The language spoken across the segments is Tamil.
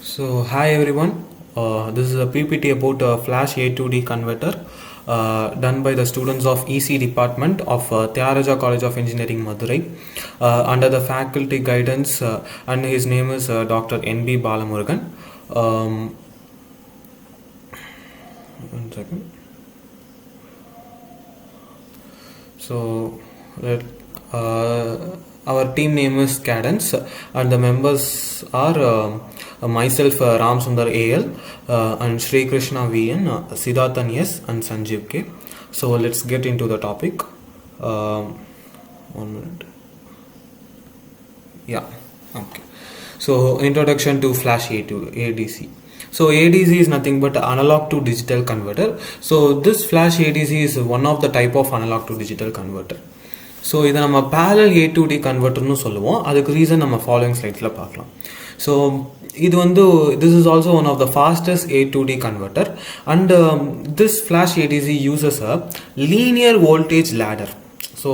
So hi everyone, this is a PPT about a Flash A to D converter done by the students of EC department of Tyagaraja College of Engineering Madurai under the faculty guidance and his name is Dr. NB Balamurugan. One second. So our team name is Cadence and the members are myself Ram Sundar AL and Sri Krishna VN, Siddharthan S and Sanjeev K. So let's get into the topic. 1 minute. Yeah, okay. So introduction to Flash ADC. So ADC is nothing but analog to digital converter. So this Flash ADC is one of the type of analog to digital converter. So இதை நம்ம parallel A to D கன்வெர்ட்டர்னு சொல்லுவோம். அதுக்கு ரீசன் நம்ம ஃபாலோயிங் ஸ்லைட்ஸில் பார்க்கலாம். ஸோ இது வந்து this is also one of the fastest A to D converter and this Flash ADC uses a linear voltage ladder. So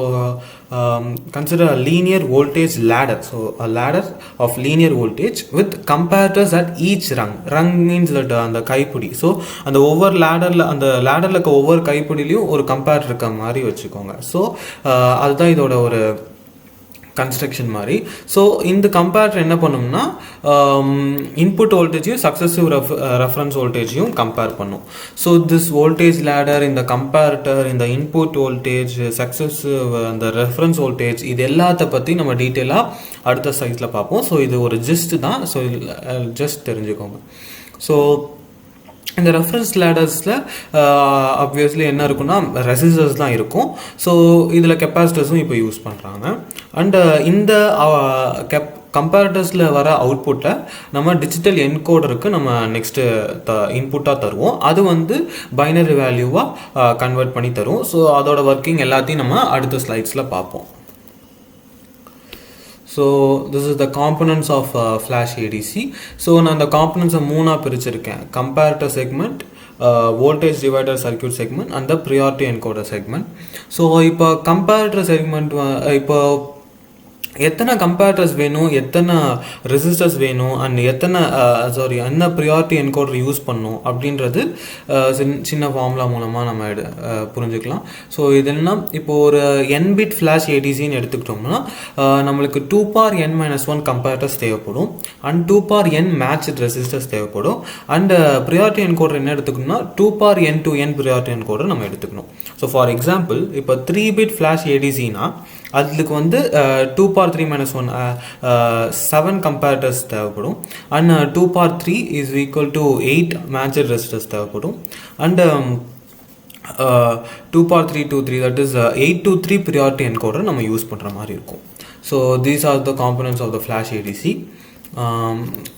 consider a linear voltage ladder. So a ladder of linear voltage with comparators at each rung. Rung means that அந்த கைப்பிடி. ஸோ அந்த ஒவ்வொரு லேடரில் அந்த லேடரில் இருக்க ஒவ்வொரு கைப்பிடிலையும் ஒரு கம்பேரட்டர் இருக்க மாதிரி வச்சுக்கோங்க. ஸோ அதுதான் இதோட ஒரு கன்ஸ்ட்ரக்ஷன் மாதிரி. ஸோ இந்த கம்பேரட்டர் என்ன பண்ணும்னா இன்புட் வோல்டேஜையும் சக்ஸசிவ் ரெஃபரன்ஸ் வோல்டேஜையும் கம்பேர் பண்ணும். ஸோ திஸ் வோல்டேஜ் லேடர், இந்த கம்பேரட்டர், இந்த இன்புட் வோல்டேஜ், சக்ஸசிவ் அந்த ரெஃபரன்ஸ் வோல்டேஜ், இது எல்லாத்த பற்றி நம்ம டீட்டெயிலாக அடுத்த சைஸில் பார்ப்போம். ஸோ இது ஒரு ஜஸ்ட் தான். ஸோ ஜஸ்ட் தெரிஞ்சுக்கோங்க. ஸோ இந்த ரெஃபரன்ஸ் லேடர்ஸில் ஆப்வியஸ்லி என்ன இருக்குன்னா ரெசிஸ்டர்ஸ் தான் இருக்கும். ஸோ இதில் கெப்பாசிட்டர்ஸும் இப்போ யூஸ் பண்ணுறாங்க. அண்ட் இந்த கம்பேரட்டர்ஸில் வர அவுட்புட்டை நம்ம டிஜிட்டல் என்கோடருக்கு நம்ம நெக்ஸ்ட்டு இன்புட்டாக தருவோம். அது வந்து பைனரி வேல்யூவாக கன்வெர்ட் பண்ணி தரும். ஸோ அதோட ஒர்க்கிங் எல்லாத்தையும் நம்ம அடுத்த ஸ்லைட்ஸில் பார்ப்போம். So this is the components of Flash ADC. So நான் அந்த components மூணா பிரிச்சிருக்கேன். comparator segment, voltage divider circuit segment and the priority encoder segment. So இப்போ comparator segment இப்போ எத்தனை கம்பேரட்டர்ஸ் வேணும், எத்தனை ரெசிஸ்டர்ஸ் வேணும் அண்ட் எத்தனை என்ன ப்ரியாரிட்டி என்கோடர் யூஸ் பண்ணணும் அப்படின்றது சின்ன ஃபார்முலா மூலமாக நம்ம புரிஞ்சுக்கலாம். ஸோ இதெல்லாம் இப்போ ஒரு n பிட் ஃப்ளாஷ் ஏடிசின்னு எடுத்துக்கிட்டோம்னா நம்மளுக்கு 2n-1 கம்பேரட்டர்ஸ் தேவைப்படும் அண்ட் 2n மேட்ச்ட் ரெசிஸ்டர்ஸ் தேவைப்படும். அண்ட் ப்ரியாரிட்டி என்கோடர் என்ன எடுத்துக்கணும்னா 2n ப்ரியாரிட்டி என்கோடர் நம்ம எடுத்துக்கணும். ஸோ ஃபார் எக்ஸாம்பிள் இப்போ 3 பிட் ஃப்ளாஷ் ஏடிசினா அதுக்கு வந்து 2^3-1 7 கம்பேரட்டர்ஸ் தேவைப்படும் and 2^3 is equal to 8 matched resistors தேவைப்படும் and 2^3 that is 8 to 3 priority encoder நம்ம யூஸ் பண்ணுற மாதிரி இருக்கும். So these are the components of the Flash ADC.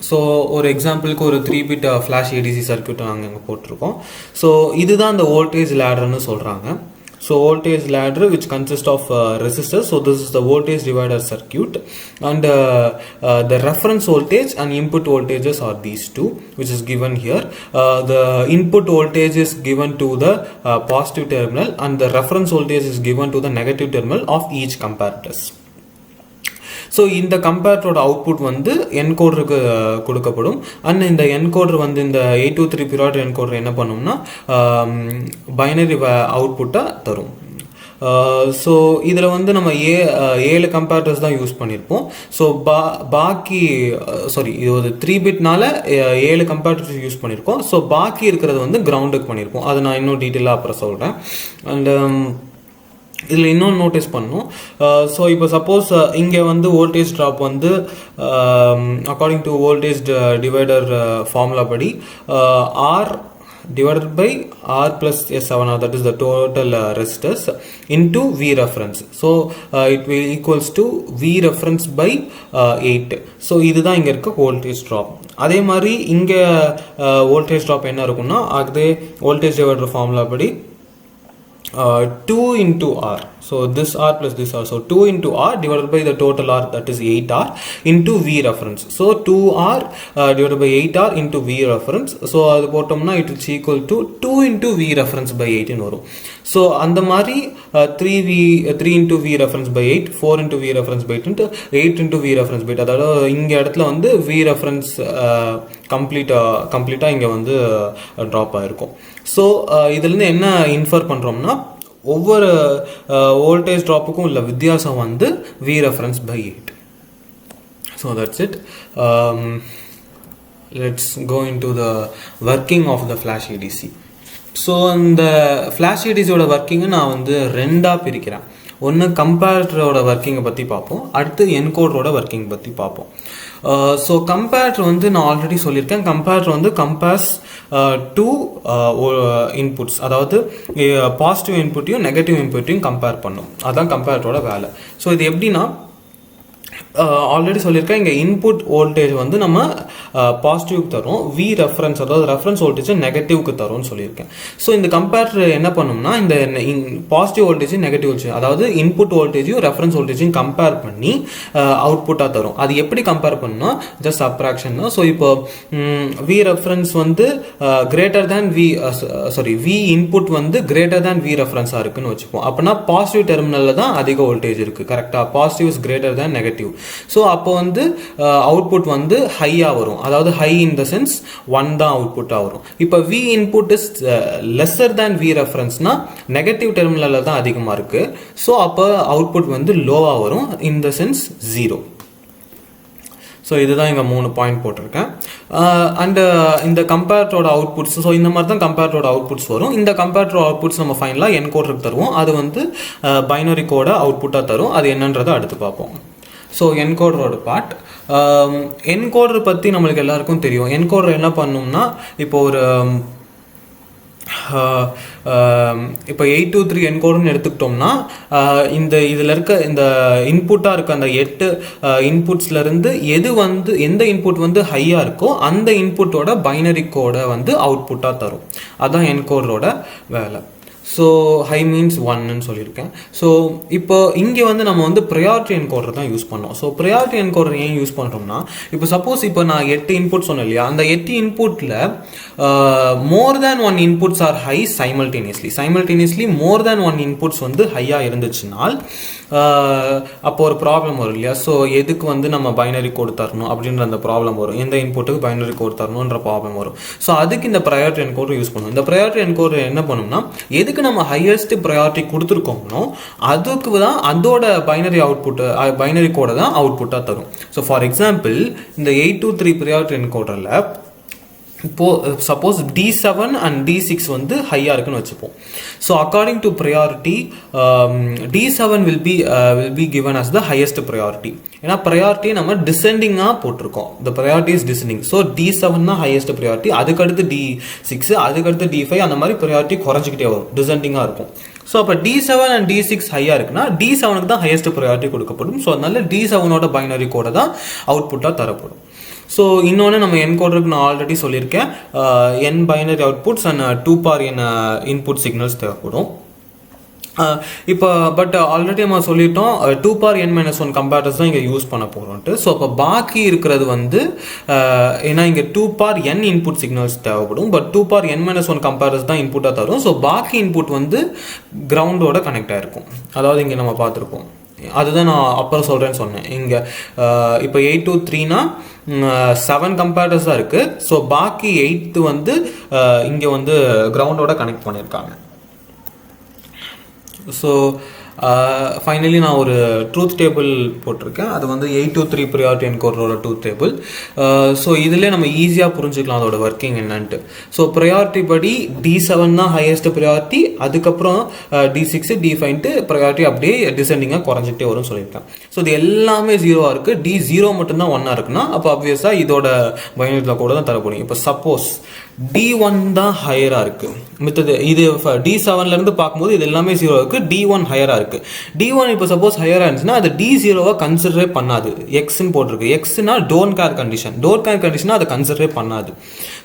So ஒரு எக்ஸாம்பிளுக்கு ஒரு 3 பிட் ஃப்ளாஷ் ஏடிசி சர்க்யூட்டை நாங்கள் இங்கே போட்டிருக்கோம். ஸோ இதுதான் அந்த வோல்டேஜ் லேடர்னு சொல்கிறாங்க. So voltage ladder which consists of resistors. So this is the voltage divider circuit and the reference voltage and input voltages are these two which is given here. The input voltage is given to the positive terminal and the reference voltage is given to the negative terminal of each comparators. So இந்த கம்பேரட்டரோட அவுட்புட் வந்து என்கோடருக்கு கொடுக்கப்படும் அண்ட் இந்த என்கோடர் வந்து இந்த 823 ப்ரியாரிட்டி என்கோடர் என்ன பண்ணும்னா பைனரி அவுட்புட்டாக தரும். ஸோ இதில் வந்து நம்ம 7 கம்பேரட்டர்ஸ் தான் யூஸ் பண்ணியிருப்போம். ஸோ பாக்கி இது ஒரு 3 பிட்னால 7 கம்பேரட்டர்ஸ் யூஸ் பண்ணியிருக்கோம். ஸோ பாக்கி இருக்கிறது வந்து கிரவுண்டுக்கு பண்ணியிருப்போம். அதை நான் இன்னும் டீட்டெயிலாக அப்புறம் சொல்கிறேன். அண்ட் இதில் இன்னொன்று நோட்டீஸ் பண்ணணும். ஸோ இப்போ சப்போஸ் இங்கே வந்து வோல்டேஜ் ட்ராப் வந்து according to voltage divider formula படி R divided by R plus S7, that is the total resistors into V reference. So it will equals to V reference by 8. So இதுதான் இங்கே இருக்க வோல்டேஜ் ட்ராப். அதே மாதிரி இங்கே வோல்டேஜ் ட்ராப் என்ன இருக்குன்னா அதே வோல்டேஜ் டிவைடர் ஃபார்முலா படி 2 into R. So this R plus this R. So 2 into R divided by the total R, that is 8R into V reference. So 2R divided by 8R into V reference. So அது போட்டோம்னா it is equal to 2 into V reference by 8 ன்னு வரும். So அந்த மாதிரி 3 into V reference by 8, 4 into V reference by 8 into 8 into V reference by 8. அதாவது இங்க இடத்துல வந்து V reference கம்ப்ளீட்டா இங்க வந்து ட்ராப் ஆயிருக்கும். ஸோ இதுலேருந்து என்ன இன்ஃபர் பண்ணுறோம்னா ஒவ்வொரு வோல்டேஜ் ட்ராப்புக்கும் உள்ள வித்தியாசம் வந்து V reference by 8. So that's it. Let's go into the working of the flash ADC. So இந்த ஃப்ளாஷ் ஏடிசியோட ஒர்க்கிங்கை நான் வந்து ரெண்டாக பிரிக்கிறேன். ஒன்று கம்பேரட்டரோட ஒர்க்கிங்கை பற்றி பார்ப்போம், அடுத்து என்கோடரோட ஒர்க்கிங் பற்றி பார்ப்போம். ஸோ கம்பேரட்டர் வந்து நான் ஆல்ரெடி சொல்லியிருக்கேன். கம்பேரட்டர் வந்து கம்பேர்ஸ் டூ இன்புட்ஸ், அதாவது பாசிட்டிவ் இன்புட்டையும் நெகட்டிவ் இன்புட்டையும் கம்பேர் பண்ணும். அதுதான் கம்பேரட்டரோட வேலை. ஸோ இது எப்படின்னா ஆல்ரெடி சொல்லியிருக்கேன், இங்கே இன்புட் வோல்டேஜ் வந்து நம்ம பாசிட்டிவ்க்கு தரும், வி ரெஃபரன்ஸ் அதாவது ரெஃபரன்ஸ் வோல்டேஜ் நெகட்டிவ்க்கு தரும்னு சொல்லியிருக்கேன். ஸோ இந்த கம்பேரட்டர் என்ன பண்ணும்னா இந்த பாசிட்டிவ் வோல்டேஜ் நெகட்டிவ் வோல்டேஜ் அதாவது இன்புட் வோல்டேஜையும் ரெஃபரன்ஸ் வோல்டேஜையும் கம்பேர் பண்ணி அவுட்புட்டாக தரும். அது எப்படி கம்பேர் பண்ணா ஜஸ்ட் சப்ராக்ஷன் தான். ஸோ இப்போ வி ரெஃபரன்ஸ் வந்து கிரேட்டர் தேன் வி இன்புட் வந்து கிரேட்டர் தேன் வி ரெஃபரன்ஸாக இருக்குன்னு வச்சுப்போம். அப்படின்னா பாசிட்டிவ் டெர்மினலில் தான் அதிக வோல்டேஜ் இருக்குது. கரெக்டாக positive is greater than negative. So அப்போ வந்து அவுட்புட் வந்து ஹையாக வரும், அதாவது ஹை இன் த சென்ஸ் 1 தான் அவுட்புட்டாக வரும். இப்போ V input is lesser than V ரெஃபரன்ஸ்னா நெகட்டிவ் டெர்மினலில் தான் அதிகமாக இருக்கு. ஸோ அப்போ அவுட்புட் வந்து லோவாக வரும், இன் த சென்ஸ் 0. ஸோ இதுதான் இங்கே 3 பாயிண்ட் போட்டிருக்கேன். அண்ட் இந்த கம்பேரட்டரோட அவுட்புட்ஸ், ஸோ இந்த மாதிரி தான் கம்பேரட்டரோட அவுட்புட்ஸ் வரும். இந்த கம்பேரட்டரோட அவுட்புட்ஸ் நம்ம ஃபைனலாக என்கோடருக்கு தருவோம். அது வந்து பைனரி கோட அவுட்புட்டாக தரும். அது என்னன்றதை அடுத்து பார்ப்போம். ஸோ என்கோடரோட பார்ட், என்கோடர் பற்றி நம்மளுக்கு எல்லாருக்கும் தெரியும். என்கோடர் என்ன பண்ணும்னா இப்போ ஒரு இப்போ 823 என்கோடர்னு எடுத்துக்கிட்டோம்னா இதில் இருக்க இந்த இன்புட்டாக இருக்க அந்த 8 இன்புட்ஸ்லேருந்து எந்த இன்புட் வந்து ஹையாக இருக்கோ அந்த இன்புட்டோட பைனரி கோடை வந்து அவுட்புட்டாக தரும். அதுதான் என்கோடரோட வேலை. ஸோ ஹை மீன்ஸ் 1ன்னு சொல்லியிருக்கேன். ஸோ இப்போ இங்கே வந்து நம்ம வந்து ப்ரையாரிட்டி என்கோடர் தான் யூஸ் பண்ணோம். ஸோ ப்ரையாரிட்டி என்கோடர் ஏன் யூஸ் பண்ணுறோம்னா இப்போ சப்போஸ் இப்போ நான் 8 இன்புட் சொன்னேன் இல்லையா, அந்த 8 இன்புட்டில் மோர் தேன் 1 இன்புட்ஸ் ஆர் ஹை சைமல்டேனியஸ்லி மோர் தேன் 1 இன்புட்ஸ் வந்து ஹையாக இருந்துச்சுனால் அப்போ ஒரு ப்ராப்ளம் வரும் இல்லையா. ஸோ எதுக்கு வந்து நம்ம பைனரி கோடு தரணும் அப்படின்ற அந்த ப்ராப்ளம் வரும், எந்த இன்புட்டுக்கு பைனரி கோடு தரணுன்ற ப்ராப்ளம் வரும். ஸோ அதுக்கு இந்த ப்ரையாரிட்டி என்கோடர் யூஸ் பண்ணுவோம். இந்த ப்ரையாரிட்டி என்கோடர் என்ன பண்ணும்னா எதுக்கு நம்ம ஹையஸ்ட் ப்ரையாரிட்டி கொடுத்துருக்கோம்னோ அதுக்கு தான் அதோட பைனரி கோடை தான் அவுட்புட்டாக தரும். ஸோ ஃபார் எக்ஸாம்பிள் இந்த 823 ப்ரையாரிட்டி என்கோடரில் இப்போ சப்போஸ் D7 அண்ட் D6 வந்து ஹையாக இருக்குன்னு வச்சுப்போம். So according to priority D7 will be given as the highest priority. ஏன்னா ப்ரையாரிட்டியை நம்ம டிசெண்டிங்காக போட்டிருக்கோம். the priority is descending. So D7 தான் ஹையஸ்ட் ப்ரையாரிட்டி, அதுக்கடுத்து D6, அதுக்கடுத்து D5, அந்த மாதிரி ப்ரையாரிட்டி குறைஞ்சிக்கிட்டே வரும், டிசெண்டிங்காக இருக்கும். ஸோ அப்போ D7 அண்ட் D6 ஹையாக இருக்குன்னா D7க்கு தான் ஹையஸ்ட் ப்ரையாரிட்டி கொடுக்கப்படும். ஸோ அதனால D7ஓட பைனரி கோடை தான் அவுட்புட்டாக தரப்படும். ஸோ இன்னொன்று நம்ம என்கோடருக்கு நான் ஆல்ரெடி சொல்லியிருக்கேன், n binary outputs and 2n input signals தேவைப்படும். இப்போ பட் ஆல்ரெடி நம்ம சொல்லிட்டோம் 2n-1 கம்பேரிட்டர்ஸ் தான் இங்கே யூஸ் பண்ண போகிறோன்ட்டு. ஸோ அப்போ பாக்கி இருக்கிறது வந்து ஏன்னா இங்கே 2n இன்புட் சிக்னல்ஸ் தேவைப்படும், பட் 2n-1 கம்பேரிட்டர்ஸ் தான் இன்புட்டாக தரும். ஸோ பாக்கி இன்புட் வந்து கிரவுண்டோட கனெக்ட் ஆகிருக்கும், அதாவது இங்கே நம்ம பார்த்துருப்போம். அதுதான் நான் அப்புறம் சொல்கிறேன்னு சொன்னேன். இங்கே இப்போ 823னா 7 கம்பேரிட்டர்ஸ் தான் இருக்குது. ஸோ பாக்கி 8 வந்து இங்கே வந்து கிரவுண்டோட கனெக்ட் பண்ணியிருக்காங்க. ஸோ ஃபைனலி நான் ஒரு ட்ரூத் டேபிள் போட்டிருக்கேன். அது வந்து 823 ப்ரையாரிட்டி என்கோடரோட ட்ரூத் டேபிள். ஸோ இதிலே நம்ம ஈஸியாக புரிஞ்சுக்கலாம் அதோட ஒர்க்கிங் என்னன்ட்டு. ஸோ ப்ரையாரிட்டி படி D7 தான் ஹையஸ்ட் ப்ரையாரிட்டி, அதுக்கப்புறம் D6 D5ன்ட்டு ப்ரையாரிட்டி அப்படியே டிசெண்டிங்காக குறைஞ்சிட்டே வரும்னு சொல்லியிருக்கேன். ஸோ இது எல்லாமே 0 இருக்குது, D0 மட்டும்தான் 1 இருக்குன்னா அப்போ ஆப்வியஸாக இதோட பைனரியில் கூட தான் தரப்படும். இப்போ சப்போஸ் D1 தான் ஹையராக இருக்குது, மித்தது இது D7லேருந்து பார்க்கும்போது இது எல்லாமே 0 இருக்குது, D1 ஹையராக இருக்குது. இருக்குது. D1 இப்போ சப்போஸ் ஹையராக இருந்துச்சுன்னா அது D0 கன்சிடரே பண்ணாது. எக்ஸ்ன்னு போட்டிருக்கு. எக்ஸ்னா don't care condition. Don't care கண்டிஷனாக அதை கன்சிடரே பண்ணாது.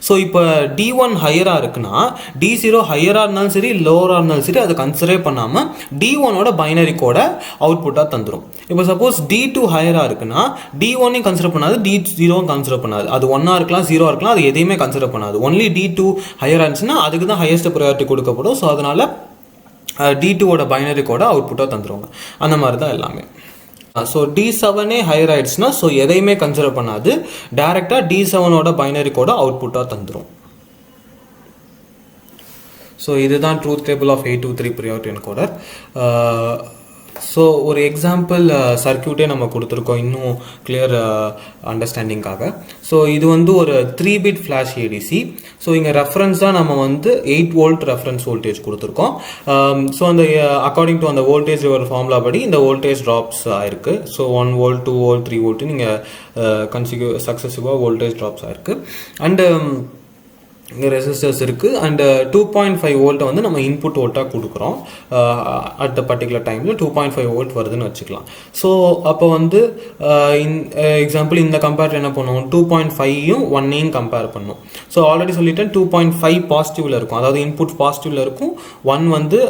ஸோ இப்போ D1 ஹையராக இருக்குன்னா D0 ஹையராக இருந்தாலும் சரி லோவராக இருந்தாலும் சரி அதை கன்சிடரே பண்ணாமல் D1ஓட பைனரி கோட அவுட்புட்டாக தந்துடும். இப்போ சப்போஸ் D2 ஹையராக இருக்குன்னா D1ஐயும் கன்சிடர் பண்ணாது, D0 கன்சிடர் பண்ணாது. அது 1ஆக இருக்கலாம் 0 இருக்கலாம், அது எதையுமே கன்சிடர் பண்ணாது. ஒன்லி D2 ஹையராக இருந்துச்சுன்னா அதுக்கு தான் ஹையஸ்ட் ப்ரையாரிட்டி கொடுக்கப்படும். ஸோ அதனால் D2ஓட பைனரி கோட அவுட்புட்டாக தந்துடுவாங்க. அந்த மாதிரி தான் எல்லாமே. ஸோ D7 ஹையர் ஆயிடுச்சுன்னா ஸோ எதையுமே கன்சிடர் பண்ணாது, டைரெக்டாக D7ஓட பைனரி கோட அவுட்புட்டாக தந்துடும். ஸோ இதுதான் truth table of 823 priority encoder. So ஒரு எக்ஸாம்பிள் சர்க்கியூட்டே நம்ம கொடுத்துருக்கோம் இன்னும் கிளியர் அண்டர்ஸ்டாண்டிங்காக. ஸோ இது வந்து ஒரு 3 பிட் ஃப்ளாஷ் ஏடிசி. ஸோ இங்கே ரெஃபரன்ஸாக நம்ம வந்து 8 வோல்ட் ரெஃபரன்ஸ் வோல்டேஜ் கொடுத்துருக்கோம். ஸோ அந்த அக்கார்டிங் டு அந்த வோல்டேஜ் ஒரு ஃபார்முலா படி இந்த வோல்டேஜ் ட்ராப்ஸ் ஆயிருக்கு. ஸோ 1 வோல்ட் 2 வோல்ட் 3 வோல்ட்டு நீங்கள் சக்ஸஸிவாக வோல்டேஜ் ட்ராப்ஸ் ஆயிருக்கு. அண்டு இங்கே ரெசிஸ்டர்ஸ் இருக்குது. அண்டு 2.5 வோல்ட்டை வந்து நம்ம இன்புட் வோல்ட்டாக கொடுக்குறோம். அட் த பர்டிகுலர் டைமில் 2.5 வோல்ட் வருதுன்னு வச்சுக்கலாம். ஸோ அப்போ வந்து எக்ஸாம்பிள் இந்த கம்பேர் என்ன பண்ணுவோம், 2.5யும் 1ஐயும் கம்பேர் பண்ணும். ஸோ ஆல்ரெடி சொல்லிட்டேன் 2.5 பாசிட்டிவில் இருக்கும், அதாவது இன்புட் பாசிட்டிவில் இருக்கும், 1 வந்து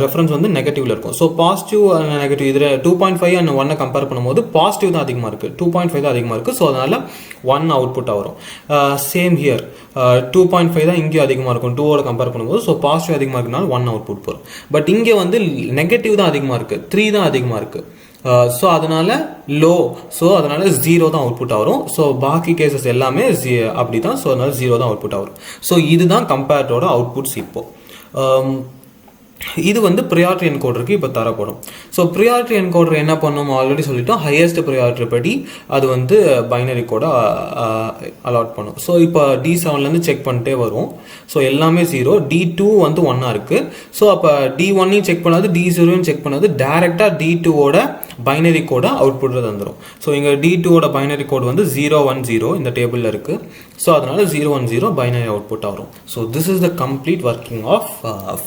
ரெஃபரன்ஸ் வந்து நெகட்டிவில் இருக்கும். ஸோ பாசிட்டிவ் நெகட்டிவ் இதில் 2.5 அண்ட் 1 கம்பேர் பண்ணும்போது பாசிட்டிவ் தான் அதிகமாக இருக்குது, 2.5 தான் அதிகமாக இருக்குது. ஸோ அதனால் 1 அவுட்புட்டாக வரும். சேம் ஹியர் 2.5 தான் இங்கேயும் அதிகமாக இருக்கும் 2ஓட கம்பேர் பண்ணும்போது. ஸோ பாசிட்டிவ் அதிகமாக இருக்குனால 1 அவுட்புட் போகும். பட் இங்கே வந்து நெகட்டிவ் தான் அதிகமாக இருக்குது, 3 தான் அதிகமாக இருக்குது. ஸோ அதனால லோ, ஸோ அதனால 0 தான் அவுட்புட் வரும். ஸோ பாக்கி கேசஸ் எல்லாமே அப்படி தான். ஸோ அதனால 0 தான் அவுட்புட் வரும். ஸோ இதுதான் கம்பேர்டோட அவுட்புட்ஸ். இப்போ இது வந்து ப்ரையாரிட்டி என்கோடருக்கு இப்போ தரப்படும். ஸோ ப்ரையாரிட்டி என்கோடர் என்ன பண்ணும் ஆல்ரெடி சொல்லிட்டோம், ஹையஸ்ட் ப்ரையாரிட்டி படி அது வந்து பைனரி கோட அலாட் பண்ணும். ஸோ இப்போ D7லேருந்து செக் பண்ணிட்டே வரும். ஸோ எல்லாமே 0, D2 வந்து 1ஆக இருக்குது. ஸோ அப்போ D1ஐயும் செக் பண்ணாது, D0ஐயும் செக் பண்ணாது, டேரெக்டாக D2ஓட பைனரி கோட அவுட்புட் தந்துடும். ஸோ இங்கே D2ஓட பைனரி கோட் வந்து 010 இந்த டேபிளில் இருக்குது. ஸோ அதனால 010 பைனரி அவுட்புட் வரும். So this is the complete working of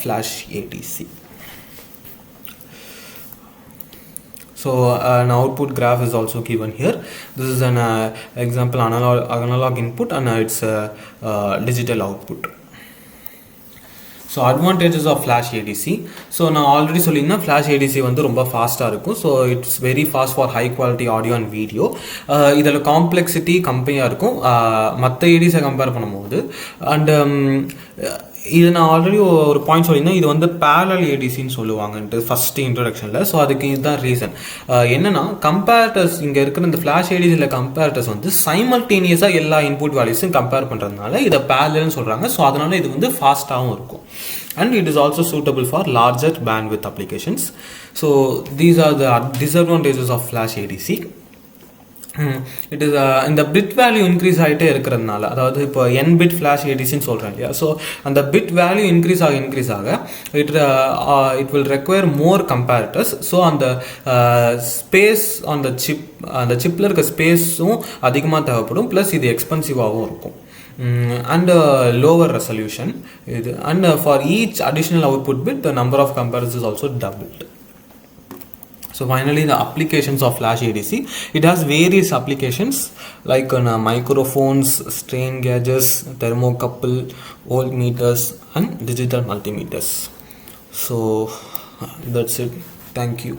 flash ADC. So an output graph is also given here. This is an example analog input and it's digital output. So advantages of flash ADC. So நான் ஆல்ரெடி சொல்லியிருந்தேன் ஃப்ளாஷ் ஏடிசி வந்து ரொம்ப ஃபாஸ்ட்டாக இருக்கும். So it's very fast for high quality audio and video. இதில் காம்ப்ளெக்சிட்டி கம்மியாக இருக்கும் மற்ற ஏடிஸை கம்பேர் பண்ணும்போது. அண்டு இது நான் ஆல்ரெடி ஒரு பாயிண்ட் சொல்லியிருந்தேன், இது வந்து பேரலல் ஏடிசின்னு சொல்லுவாங்கன்ட்டு ஃபஸ்ட்டு இன்ட்ரடக்ஷனில். ஸோ அதுக்கு இதுதான் ரீசன். என்னன்னா கம்பேரட்டர்ஸ் இங்கே இருக்கிற இந்த ஃப்ளாஷ் ஏடிசியில் கம்பேரட்டர்ஸ் வந்து சைமல்டேனியஸாக எல்லா இன்புட் வேல்யூஸும் கம்பேர் பண்ணுறதுனால இதை பேரலல்னு சொல்கிறாங்க. ஸோ அதனால இது வந்து ஃபாஸ்ட்டாகவும் இருக்கும். And it is also suitable for larger bandwidth applications. So these are the disadvantages of flash ADC. It is இந்த பிட் வேல்யூ இன்க்ரீஸ் ஆகிட்டே இருக்கிறதுனால, அதாவது இப்போ n பிட் ஃப்ளாஷ் ஏடிசின்னு சொல்கிறேன் இல்லையா. ஸோ அந்த பிட் வேல்யூ இன்க்ரீஸ் ஆக it will require more comparators. So அந்த ஸ்பேஸ் அந்த சிப்பில் இருக்க ஸ்பேஸும் அதிகமாக தேவைப்படும். ப்ளஸ் இது எக்ஸ்பென்சிவாகவும் இருக்கும். And lower resolution, and for each additional output bit the number of comparators is also doubled. So finally the applications of flash ADC, it has various applications like microphones, strain gauges, thermocouple, voltmeters and digital multimeters. So that's it. Thank you.